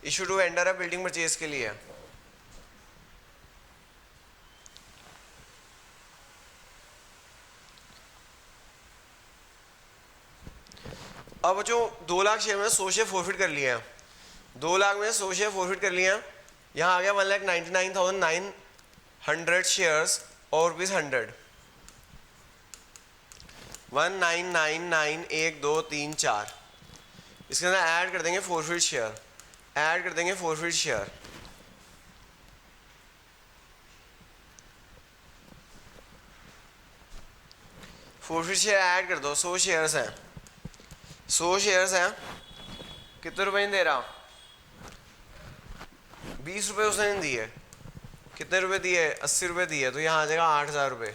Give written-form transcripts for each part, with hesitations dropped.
Issue to vendor है, building purchase के लिए। अब जो 2 लाख शेयर में 100 शेयर फॉरफिट कर लिए हैं, 2 लाख में 100 शेयर फॉरफिट कर लिए हैं, यहाँ आ गया 1,99,900 शेयर्स और रुपीज 100, 1999123 इसके अंदर ऐड कर देंगे फॉरफिट शेयर, ऐड कर देंगे forfeit share. Forfeit share add कर दो। 100 शेयर्स हैं, 100 शेयर्स हैं, कितने रुपए दे रहा? 20 रुपये उसने नहीं दिए, कितने रुपए दिए? 80 रुपये दिए, तो यहाँ आ जाएगा 8,000 रुपये।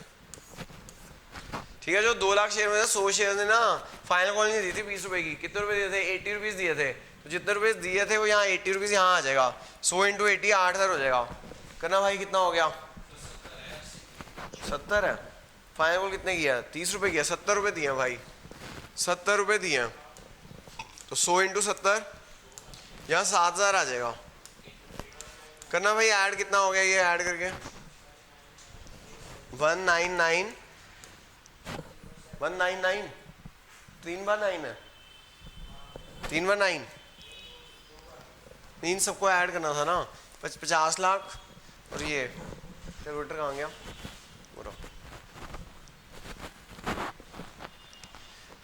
ठीक है, जो 2 लाख शेयर में 100 शेयर ने ना फाइनल कॉल नहीं दी थी 20 रुपये की, कितने रुपए दिए थे? 80 रुपीज़ दिए थे, तो जितने रुपये दिए थे वो यहाँ 80 रुपीज़ यहाँ आ जाएगा। 100 × 80 8,000 हो जाएगा। करना भाई, कितना हो गया? 70 है। फाइनल कॉल कितने किया? 30 रुपये किया, 70 रुपये दिए भाई, 70 रुपये दिए, तो 100 × 70 यहाँ 7,000 आ जाएगा। करना भाई, ऐड कितना हो गया ये ऐड करके? 199 3 बार 9 है, 3 बार 9, इन सबको ऐड करना था ना। 50 लाख और ये कैलकुलेटर कहाँ गया?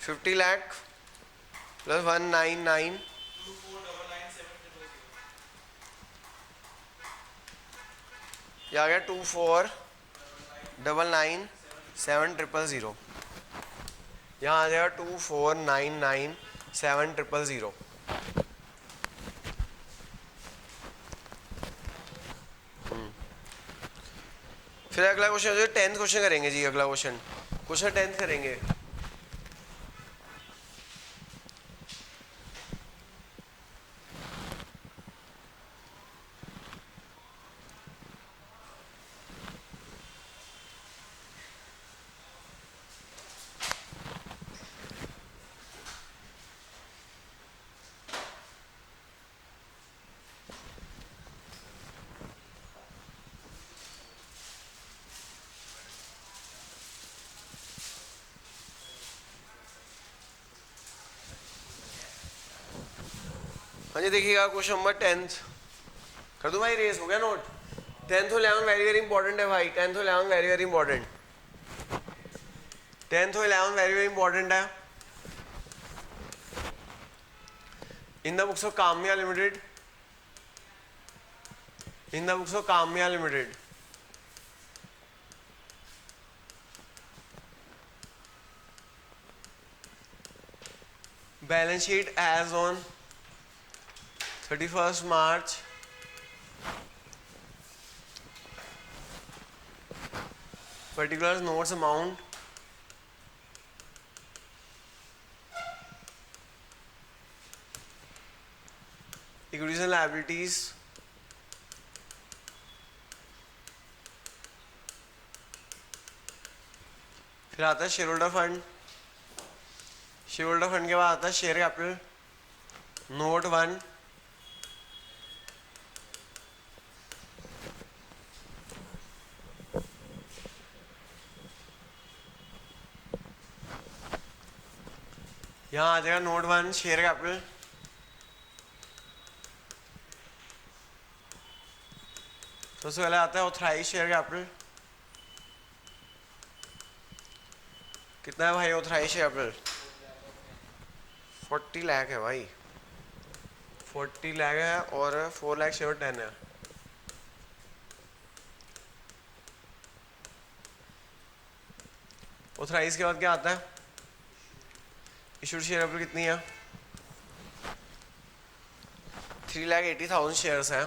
50 लाख प्लस 199 ये आ गया 24999700। यहाँ आ जाएगा 24999700। फिर अगला क्वेश्चन जो 10th क्वेश्चन करेंगे जी। अगला क्वेश्चन 10th करेंगे। हाँ जी, देखिएगा क्वेश्चन नंबर 10th कर दूँ भाई, रेस हो गया नोट। 10th और 11 वेरी वेरी इंपॉर्टेंट है भाई, 10th और 11 वेरी वेरी इंपॉर्टेंट, 10th और 11 वेरी वेरी इंपॉर्टेंट है। In the books of Kamya limited, in the books of Kamya limited balance sheet as on 31st March particulars notes amount equities and liabilities फिर आता है share holder fund, share holder fund के बाद आता है share capital note 1, यहाँ आ जाएगा note 1 share capital, सबसे पहले आता है ऑथराइज शेयर कैपिटल। कितना है भाई ऑथराइज शेयर कैपिटल? 40 लाख है भाई, 40 लाख है और 4 लाख शेयर 10 है। ऑथराइज के बाद क्या आता है? इशूड शेयर कैपिटल कितनी है? 3,80,000 शेयर्स हैं,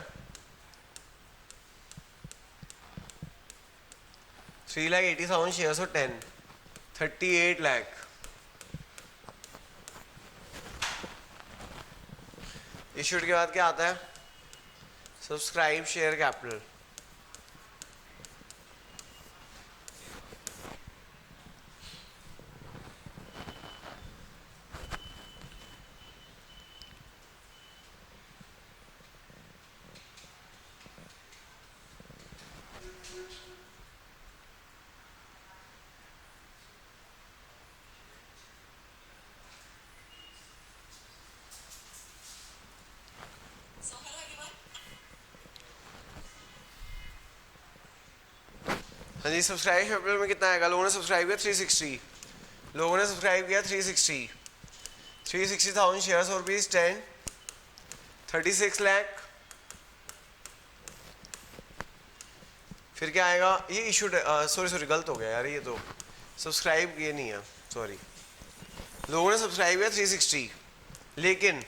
3,80,000 शेयर्स और 10 38 लाख। इशूड के बाद क्या आता है? सब्सक्राइब शेयर कैपिटल, हाँ जी, सब्सक्राइब कैपिटल में कितना आएगा? लोगों ने सब्सक्राइब किया 360, लोगों ने सब्सक्राइब किया 360,000 शेयर्स और रुपीज 10, 36 लाख। फिर क्या आएगा? ये इशूड, सॉरी गलत हो गया यार, ये तो सब्सक्राइब ये नहीं है, सॉरी। लोगों ने सब्सक्राइब किया 360, लेकिन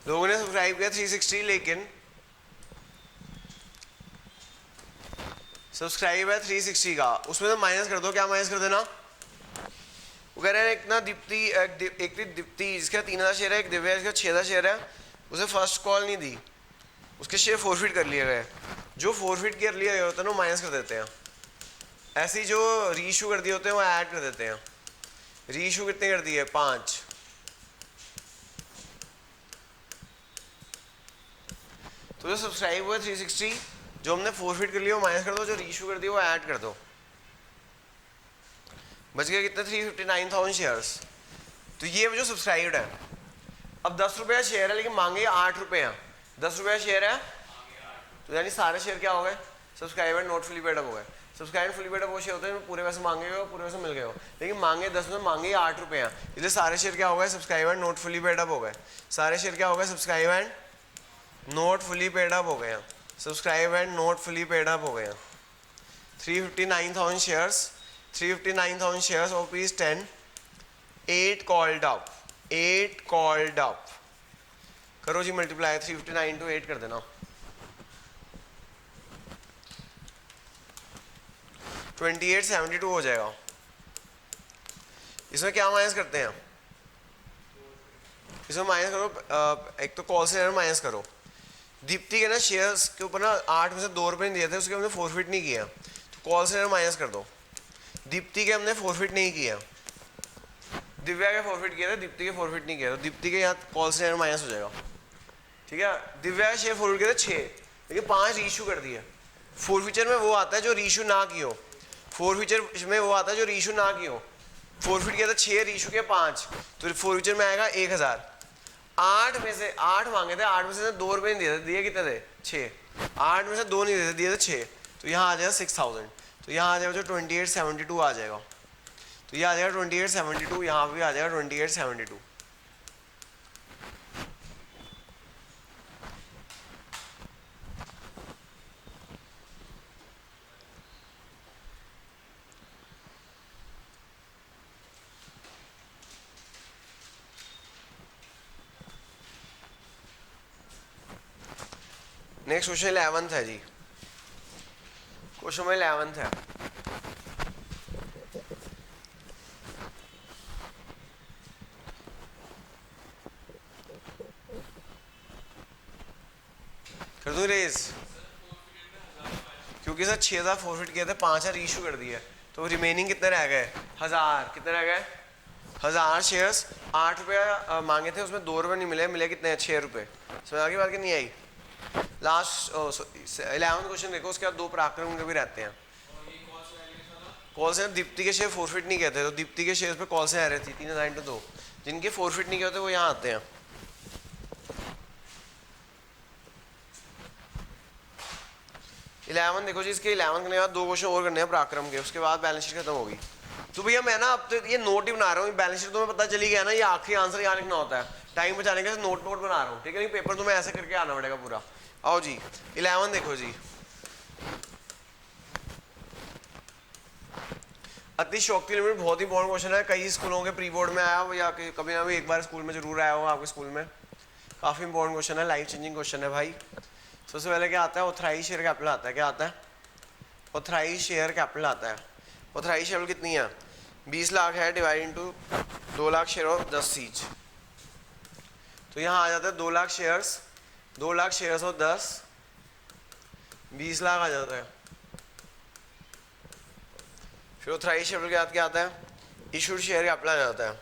लोगों ने सब्सक्राइब किया 360, लेकिन सब्सक्राइब है 360 का, उसमें तो माइनस कर दो। क्या माइनस कर देना? वो कह रहे हैं एक ना दीप्ति, एक दीप्ति जिसका 3000 शेयर है, एक दिव्या जिसका 6000 शेयर है, उसे फर्स्ट कॉल नहीं दी, उसके शेयर फोरफिट कर लिए गए। जो फोरफिट कर लिया गए होता है ना, माइनस कर देते हैं। ऐसे ही जो रीइशू कर दिए होते हैं वो ऐड कर देते हैं। रीइशू कितने कर दिए? 5। तो जो सब्सक्राइब हुआ 360, जो हमने फोरफिट कर लिया वो माइनस कर दो, जो रीइशू कर दिया वो ऐड कर दो। बच गया कितना? 359,000 शेयर्स। तो ये जो सब्सक्राइब्ड है, अब 10 रुपया शेयर है लेकिन मांगे 8 रुपये हैं। 10 रुपया शेयर है तो यानी सारे शेयर क्या हो गए? Subscriber not fully paid up हो गए। सब्सक्राइबर फुली पेड अप वो शेयर होते हैं पूरे पैसे मांगे हो, पूरे पैसे मिल गए हो, लेकिन मांगे 10 में, मांगे 8 रुपये हैं, इसलिए सारे शेयर क्या हो गए? Subscriber not fully paid up हो गए। सारे शेयर क्या हो गए? Subscriber not fully paid up हो गए हैं। Subscriber not fully paid up हो गए हैं। 359,000 shares, 359,000 shares of rupees 10, 8 called up, 8 called up. करो जी मल्टीप्लाई, 359 to 8 कर देना, 2872 हो जाएगा। इसमें क्या माइनस करते हैं? इसमें माइनस करो, एक तो कॉल से माइनस करो। दीप्ति के ना शेयर्स के ऊपर ना 8 में से 2 रुपये नहीं दिए थे, उसके हमने फोरफिट नहीं किया, तो कॉल से माइनस कर दो। दीप्ति के हमने फोरफिट नहीं किया, दिव्या के फोरफिट किया था, दीप्ति के फोरफिट नहीं किया, तो दीप्ति के यहाँ कॉल से माइनस हो जाएगा। ठीक है, दिव्या के शेयर फोरफिट किए थे 6, लेकिन 5 रीइशू कर दिए। फोरफिचर में वो आता है जो रीइशू ना की हो, फोरफिचर में वो आता है जो रीइशू ना की हो। फोरफिट किया था 6, रीइशू किया 5, तो फोरफिचर में आएगा 1000। 8 में से 8 मांगे थे, 8 में से 2 रुपये नहीं दिए थे, दिए कितने थे? 6। 8 में से 2 नहीं दिए थे, दिए थे 6, तो यहाँ आ जाएगा 6000। तो यहाँ आ जाएगा जो 2872 आ जाएगा। तो ये आ जाएगा 2872, यहाँ भी आ जाएगा 2872। नेक्स्ट क्वेश्चन 11th है जी, क्वेश्चन में 11th है। कर दूं रेज? क्योंकि सर 6000 फोरफिट किए थे, 5000 इशू कर दिए, तो रिमेनिंग कितने रह गए? 1000। कितने रह गए? 1000 शेयर्स। 8 रुपया मांगे थे, उसमें 2 रुपये नहीं मिले, मिले कितने? 6 रुपये। समझ आगे बात? कि नहीं आई? लास्ट 11th क्वेश्चन देखो, उसके बाद 2 पराक्रम के भी रहते हैं। कॉल से दीप्ति के शेयर फोरफिट नहीं कहते, तो दीप्ति के शेयर पे कॉल से आ रहे थे 3002। जिनके फोरफिट नहीं कहते वो यहाँ आते हैं। इलेवन देखो जी, इसके 11 करने के बाद 2 क्वेश्चन और करने हैं पराक्रम के, उसके बाद बैलेंस शीट खत्म होगी। तो भैया मैं ना अब तो ये नोट ही बना रहा हूँ, बैलेंस शीट तुम्हें पता चली गया ना, ये आखिरी आंसर यहाँ लिखना होता है, टाइम बचाने के नोट बना रहा हूँ, ठीक है? नहीं पेपर तुम्हें ऐसे करके आना पड़ेगा पूरा। आओ जी 11 देखो जी, अति शौक्ति लिमिट बहुत ही इंपॉर्टेंट क्वेश्चन है, कई स्कूलों के प्री बोर्ड में आया हो या कभी ना भी एक बार स्कूल में जरूर आया हो आपके स्कूल में। काफी इंपॉर्टेंट क्वेश्चन है, लाइफ चेंजिंग क्वेश्चन है भाई। सबसे पहले क्या आता है? ऑथराइज शेयर कैपिटल आता है। क्या आता है? ऑथराइज शेयर कैपिटल आता है। ऑथराइज शेयर कितनी है? 20 लाख है, divide into 2 lakh share of 10 each, तो यहाँ आ जाता है 2 lakh shares, 2 lakh shares of 10, 20 lakh आ जाता है। फिर ऑथराइज शेयर के बाद क्या आता है? इशूड शेयर कैपिटल आ जाता है।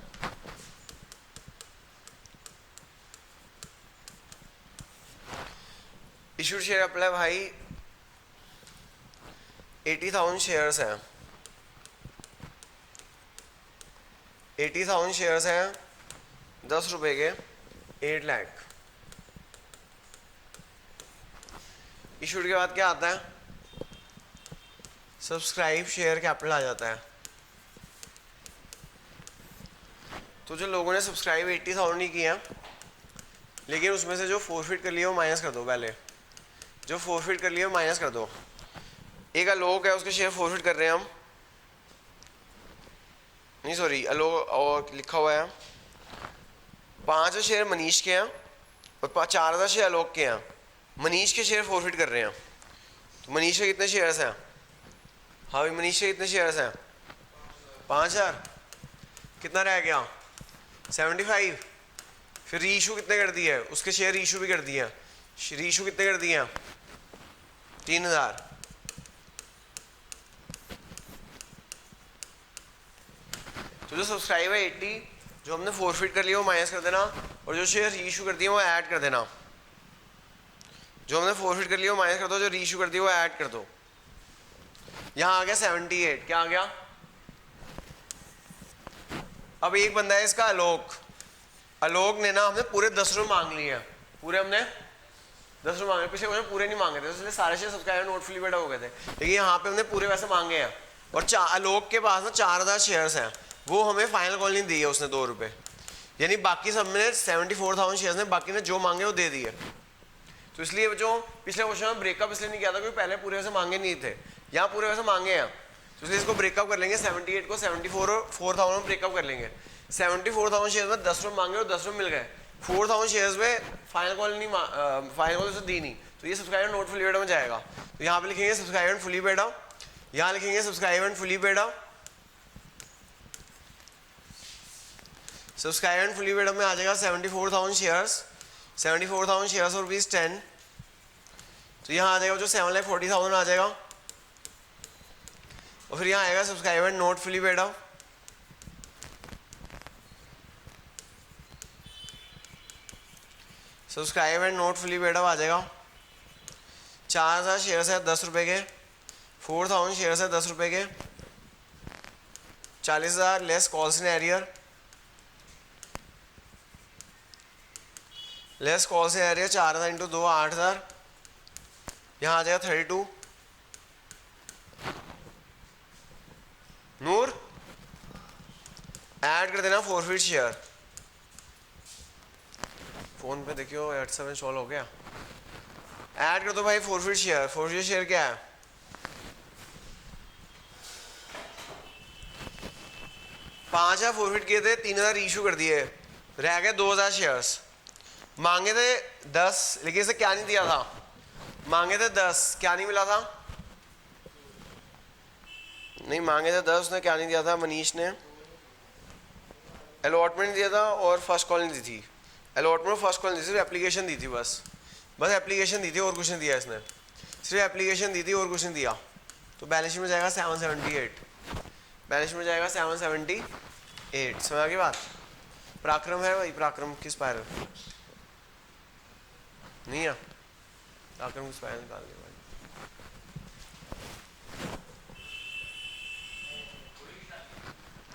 इशूड शेयर कैपिटल है भाई 80,000 शेयर्स हैं, 80,000 शेयर्स हैं 10 रुपए के, 8 लाख। इशूड के बाद क्या आता है? सब्सक्राइब शेयर कैपिटल आ जाता है। तो जो लोगों ने सब्सक्राइब 80,000 नहीं किया, लेकिन उसमें से जो फोरफिट कर लिया वो माइनस कर दो। पहले जो फोरफिट कर लिया वो माइनस कर दो। एक आलोक है, उसके शेयर फोरफिट कर रहे हैं हम, नहीं सॉरी आलोक और लिखा हुआ है 5 शेयर मनीष के हैं और 4,000 शेयर आलोक के हैं। मनीष के शेयर फोरफिट कर रहे हैं। तो मनीष के कितने शेयर्स हैं? हाँ भाई मनीष के कितने शेयर्स हैं? 5,000। कितना रह गया? 75। फिर रीशू कितने कर दिए? उसके शेयर रीशू भी कर दिए। रीशू कितने कर दिए? 3,000। तो जो सब्सक्राइब है 80, जो हमने फोरफिट कर लिया वो माइनस कर देना, और जो शेयर रीशू कर दिए वो ऐड कर देना। जो हमने फोरफिट कर लिया वो माइनस कर दो, जो रीशू कर दिया वो ऐड कर दो। यहां आ गया 78। क्या आ गया? अब एक बंदा है इसका आलोक। आलोक ने ना हमने पूरे 10 रुपये मांग लिए हैं। पूरे हमने 10 रुपये मांगे, पिछले क्वेश्चन पूरे नहीं मांगे थे, इसलिए सारे शेयर सब्सक्राइबर नोट फुली बेटा हो गए थे। लेकिन यहाँ पे हमने पूरे पैसे मांगे हैं। और आलोक के पास ना 4,000 शेयर्स हैं, वो हमें फाइनल कॉल नहीं दी है उसने 2 रुपये। यानी बाकी सब में 74,000 शेयर्स ने, बाकी ने जो मांगे वो दे दिए। तो इसलिए जो पिछले क्वेश्चन में ब्रेकअप इसलिए नहीं किया था क्योंकि पहले पूरे पैसे मांगे नहीं थे, यहाँ पूरे पैसे मांगे हैं। तो इसलिए इसको ब्रेकअप कर लेंगे। 78 को 74 और 4,000 में ब्रेकअप कर लेंगे। 74,000 शेयर में 10 रुपये मांगे और 10 रुपये मिल गए। 4,000 शेयर्स में फाइनल कॉल नहीं फाइनल कॉल उसने दी नहीं, तो ये सब्सक्राइब नोट फुली बेटा में जाएगा। तो यहाँ पे लिखेंगे सब्सक्राइब एंड फुली बेटा, यहाँ लिखेंगे सब्सक्राइब एंड फुली बेटा। सब्सक्राइब एंड फुली बेटा में आ जाएगा 74,000 शेयर्स, 74,000 शेयर्स और ₹10। तो यहाँ आ जाएगा जो 7,40,000 आ जाएगा। और फिर यहाँ आएगा सब्सक्राइब एंड नोट फुली बेटा। सब्सक्राइब एंड नोट फुली बेटा आ जाएगा। 4,000 शेयर्स है 10 रुपये के, 4,000 शेयर्स है 10 रुपये के, 40,000 less calls in arrear, less calls in arrear 4,000 into 2 8,000। यहाँ आ जाएगा 32। नूर ऐड कर देना फोरफिट शेयर। फोन पे देखियो व्हाट्सएप में सॉल्व हो गया। ऐड कर दो भाई फोरफिट शेयर। फोरफिट शेयर क्या है? पांच फोरफिट किए थे, 3,000 इशू कर दिए, रह गए 2,000 शेयर्स। मांगे थे 10, लेकिन इसे क्या नहीं दिया था? मांगे थे 10, क्या नहीं मिला था? नहीं मांगे थे 10, उसने क्या नहीं दिया था? मनीष ने अलॉटमेंट दिया था और फर्स्ट कॉल नहीं दी थी। अलॉटमेंट फर्स्ट कॉल नहीं दी, सिर्फ एप्लीकेशन दी थी। बस एप्लीकेशन दी थी और कुछ नहीं दिया इसने, सिर्फ एप्लीकेशन दी थी और कुछ नहीं दिया। तो बैलेंस शीट में जाएगा 778। बैलेंस शीट में जाएगा 778। समझ आ गई बात? पराक्रम है भाई, पराक्रम किस पायर नहीं है? पराक्रम किस पायर निकाल लिया भाई।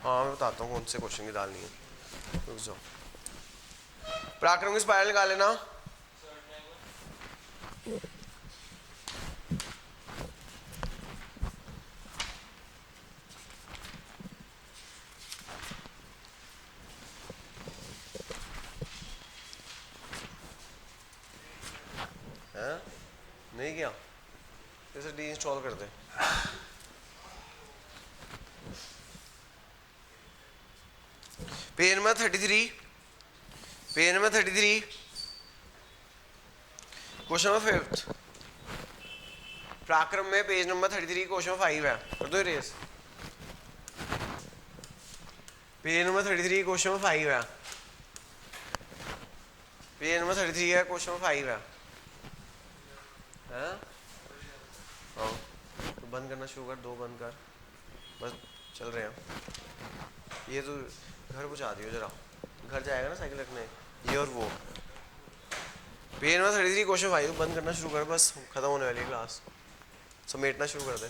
हाँ मैं बताता हूँ कौन से क्वेश्चन की डालनी है, रुक जाओ। पराक्रम की स्पाइरल निकाल लेना। है नहीं किया? इसे डी इंस्टॉल कर दे। Page number 33, page number 33, question number 5। पराक्रम में पेज नंबर 33 क्वेश्चन 5 है, कर दो रेस। पेज नंबर 33 क्वेश्चन नंबर 5 है, पेज नंबर 33 है, क्वेश्चन नंबर 5 है। हाँ तो बंद करना शुरू कर, 2 बंद कर, बस चल रहे हैं। ये तो घर पहुँचा दियो जरा, घर जाएगा ना साइकिल रखने, ये और वो। पेज नंबर 33 क्वेश्चन 5 बंद करना शुरू कर, बस खत्म होने वाली है क्लास, समेटना शुरू कर दे।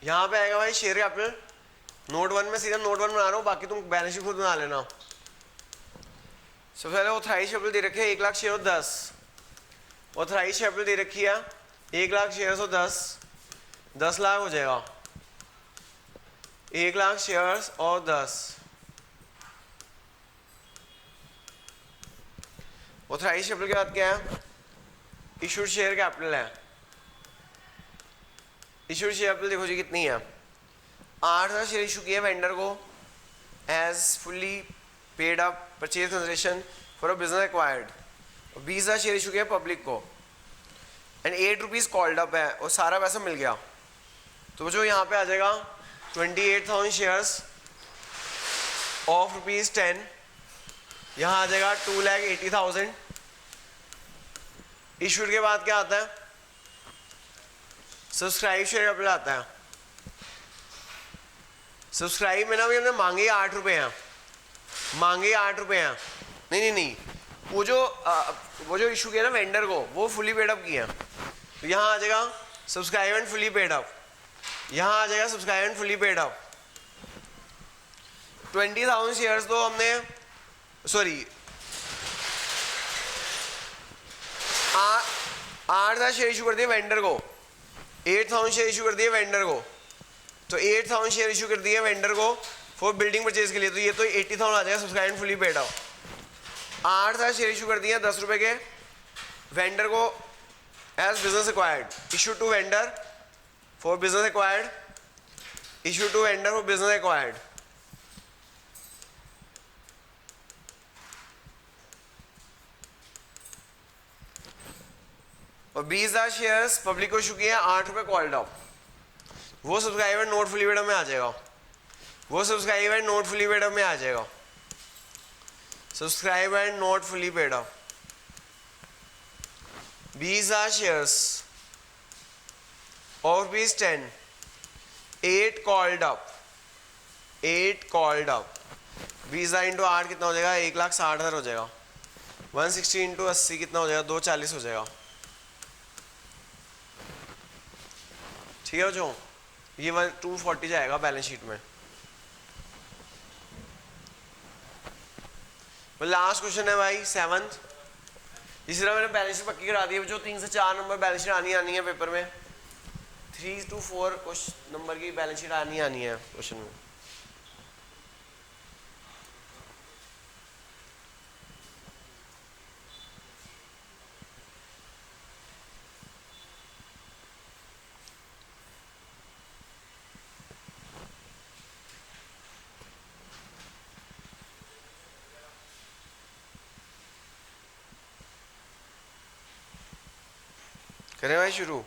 यहाँ पे आएगा भाई शेयर कैपिटल। नोट 1 में सीधा नोट 1 बना रहा हूँ, बाकी तुम बैलेंस शीट खुद बना लेना। सबसे पहले ऑथराइज कैपिटल दे रखे 1,00,000 शेयर और 10। ऑथराइज कैपिटल दे रखी है 1 लाख शेयर्स और 10 लाख हो जाएगा। 1 लाख शेयर्स और 10। ऑथराइज्ड कैपिटल के बाद क्या है? इशूड शेयर कैपिटल है। इशूड शेयर कैपिटल देखो जी कितनी है, 8,000 शेयर इशू किया वेंडर को as fully paid up purchase consideration for a business acquired. 20,000 share issue किया पब्लिक को एंड 8 रुपीज़ कॉल्ड अप है और सारा पैसा मिल गया। तो जो यहाँ पे आ जाएगा 28,000 शेयर्स ऑफ ₹10, यहाँ आ जाएगा 2,80,000। इशूड के बाद क्या आता है? सब्सक्राइब शेयर कैपिटल आता है। सब्सक्राइब में ना भी हमने मांगे 8 रुपए हैं, मांगे 8 रुपए हैं। नहीं, वो जो इशू किया ना वेंडर को, वो फुली पेड अप किया। तो यहाँ आ जाएगा subscribe and fully paid up, यहाँ आ जाएगा subscribe and fully paid up. 20,000 shares तो हमने, सॉरी 8,000 शेयर इशू कर दिए वेंडर को, 8,000 शेयर इशू कर दिए वेंडर को। तो 8,000 शेयर इशू कर दिए वेंडर को फॉर बिल्डिंग परचेज के लिए। तो ये तो 80,000 आ जाएगा subscribe and fully paid up. 8,000 share issue कर दिए 10 रुपए के वेंडर को as business acquired. Issue to vendor for business acquired, issue to vendor for business acquired. और 20,000 शेयर्स पब्लिक को इशू किए 8 रुपए कॉल्ड अप। वो subscriber not fully paid up में आ जाएगा, वो subscriber not fully paid up में आ जाएगा। Subscribe and not fully paid up. 20,000 shares और ₹10, 8 called up, 8 called up. 20,000 into 8 कितना हो जाएगा? 1,60,000 हो जाएगा। 160 इंटू 80 कितना हो जाएगा? 240 हो जाएगा। ठीक है जो ये 240 जाएगा बैलेंस शीट में। लास्ट क्वेश्चन है भाई 7th। इसी तरह मैंने बैलेंस शीट पक्की करा दी है। जो 3 से 4 नंबर बैलेंस शीट आनी है पेपर में, 3 to 4 क्वेश्चन नंबर की बैलेंस शीट आनी है क्वेश्चन में। करें भाई शुरू।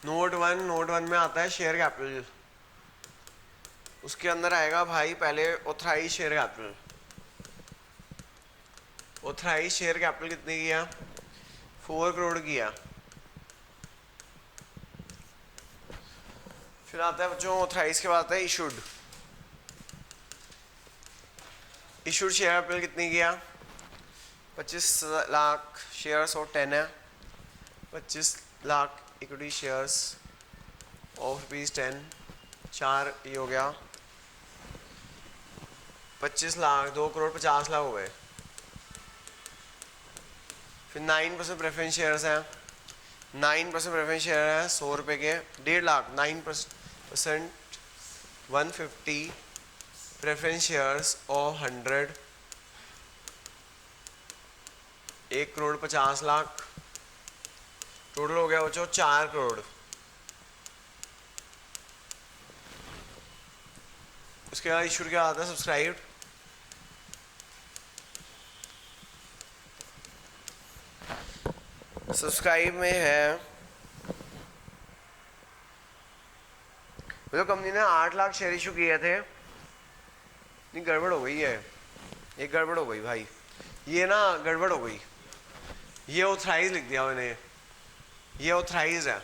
नोट वन में आता है शेयर कैपिटल। उसके अंदर आएगा भाई पहले authorise share capital. Authorise share capital कितने किया? 4 करोड़ किया। फिर आता है बच्चों ऑथराइज के बाद आता है इशूड। इशूड शेयर कैपिटल कितनी किया? 25 लाख शेयर्स और 10 है। 25 लाख इक्विटी शेयर्स ऑफ ₹10, 4 ये हो गया 25 लाख, 2 करोड़ 50 लाख हो गए। फिर 9% प्रेफरेंस शेयर्स हैं। 9% प्रेफरेंस शेयर है 100 रुपये के, 1.5 लाख। 9% 150 प्रेफरेंस शेयर्स और 100, 1 करोड़ 50 लाख। टोटल हो गया बच्चों 4 करोड़। उसके बाद इशू क्या आता है? सब्सक्राइब। सब्सक्राइब में है जो कंपनी ने 8 लाख शेयर इशू किए थे। नहीं गड़बड़ हो गई है, ये गड़बड़ हो गई भाई, ये ना गड़बड़ हो गई। ये ऑथराइज लिख दिया मैंने, ये ऑथराइज है,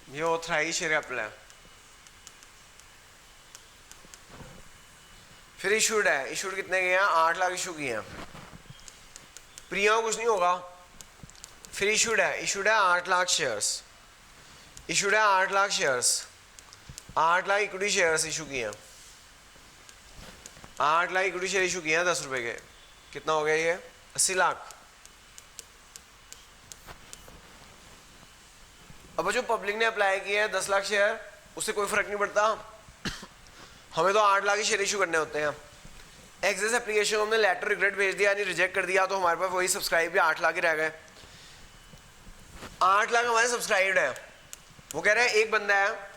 ये ऑथराइज शेयर कैपिटल है। फिर इशूड है। इशूड कितने गए हैं? 8 लाख इशू किए हैं। प्रिया कुछ नहीं होगा। फिर इशूड है 8 लाख शेयर्स। इशूड है 8 lakh shares. 8 lakh equity shares issue किए हैं, 8 लाख इक्विटी शेयर इशू किए हैं 10 रुपए के, कितना हो गया ये 80 लाख। अब जो पब्लिक ने अप्लाई किया है 10 लाख शेयर, उससे कोई फर्क नहीं पड़ता, हमें तो 8 लाख ही शेयर इशू करने होते हैं। एक्सेस एप्लीकेशन हमने लेटर रिग्रेट भेज दिया, यानी रिजेक्ट कर दिया, तो हमारे पास वही सब्सक्राइब भी 8 लाख ही रह गए। 8 लाख हमारे सब्सक्राइब्ड है। वो कह रहे हैं एक बंदा है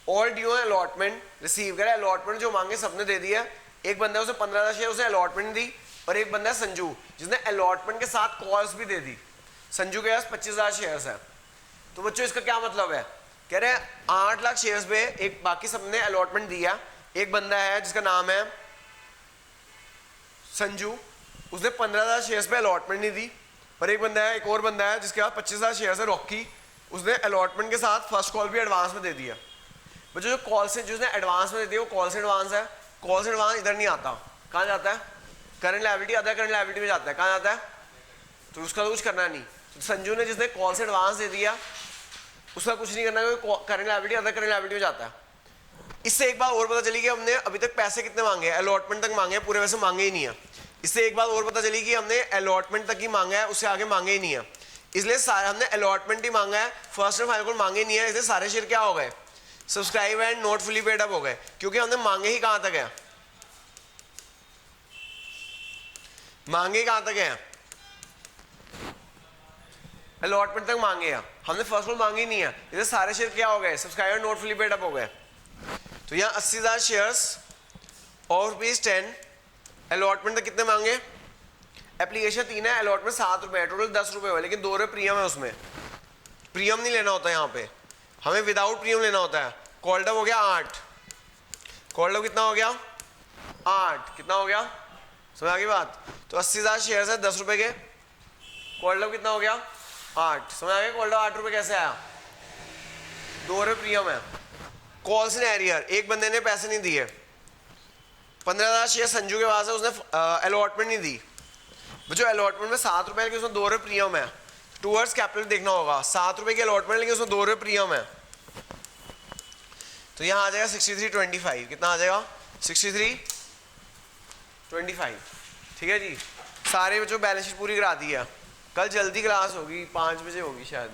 ऑल ड्यू अलॉटमेंट रिसीव कह रहा है, अलॉटमेंट जो मांगे सबने दे दिया। एक बंदा है उसे 15,000 शेयर उसने अलॉटमेंट दी, और एक बंदा है संजू जिसने अलॉटमेंट के साथ कॉल्स भी दे दी। संजू के पास 25,000 शेयर्स है। तो बच्चों इसका क्या मतलब है, कह रहे हैं 8 लाख शेयर्स पे एक बाकी सबने अलॉटमेंट दिया, एक बंदा है जिसका नाम है संजू, उसने 15,000 शेयर्स पे अलॉटमेंट नहीं दी, और एक बंदा है, एक और बंदा है जिसके पास 25,000 शेयर्स है रॉकी, उसने अलॉटमेंट के साथ फर्स्ट कॉल भी एडवांस में दे दिया। बच्चों जो कॉल से जो उसने एडवांस में दे दिया वो कॉल से एडवांस है। कॉल से एडवांस इधर नहीं आता, कहाँ जाता है, current liability, other current liability में जाता है। कहाँ जाता है, तो उसका तो कुछ करना नहीं। तो संजू ने जिसने कॉल से एडवांस दे दिया उसका कुछ नहीं करना, क्योंकि current liability other current liability में जाता है। इससे एक बात और पता चली कि हमने अभी तक पैसे कितने मांगे हैं, अलॉटमेंट तक मांगे हैं, पूरे वैसे मांगे ही नहीं है। इससे एक बात और पता चली कि हमने अलॉटमेंट तक ही मांगा है, उससे आगे मांगे ही नहीं है। इसलिए सारे हमने अलॉटमेंट ही मांगा है, फर्स्ट एंड फाइनल को मांगे नहीं है, इसलिए सारे शेयर क्या हो गए, subscribe and not fully paid up हो गए, क्योंकि हमने मांगे ही कहां तक है, मांगे कहां तक है, अलॉटमेंट तक मांगे हैं, हमने फर्स्ट को मांगे ही नहीं है, इसलिए सारे शेयर क्या हो गए, subscribe and not fully paid up हो गए। तो यहाँ 80,000 शेयर्स और ₹10 अलॉटमेंट तक कितने मांगे, एप्लीकेशन 3 है, अलॉटमेंट 7 रुपए है, टोटल 10 रुपए हुए, लेकिन 2 रुपए प्रीमियम है, उसमें प्रीमियम नहीं लेना होता, यहाँ पे हमें विदाउट प्रीमियम लेना होता है। कॉल्ड अप हो गया 8, कॉल्ड अप कितना हो गया 8, कितना हो गया, समझ आ गई बात। तो 80,000 शेयर्स है 10 रुपए के, कॉल्ड अप कितना हो गया 8, समझ आ गया। कॉल्ड अप 8 रुपए कैसे आया, 2 रुपए प्रीमियम है। कॉल्स इन एरियर, एक बंदे ने पैसे नहीं दिए, 15,000 शेयर संजू के पास है, उसने अलॉटमेंट नहीं दी। जो अलॉटमेंट में 7 रुपए है, उसमें 2 रुपए प्रीमियम है, टूवर्ड्स कैपिटल देखना होगा, 7 रुपए की अलॉटमेंट लेकिन उसमें 2 रुपए प्रीमियम है। तो यहाँ आ जाएगा 63.25, कितना आ जाएगा 63.25, ठीक है जी। सारे बच्चों बैलेंस शीट पूरी करा दी है, कल जल्दी क्लास होगी, 5 बजे होगी शायद।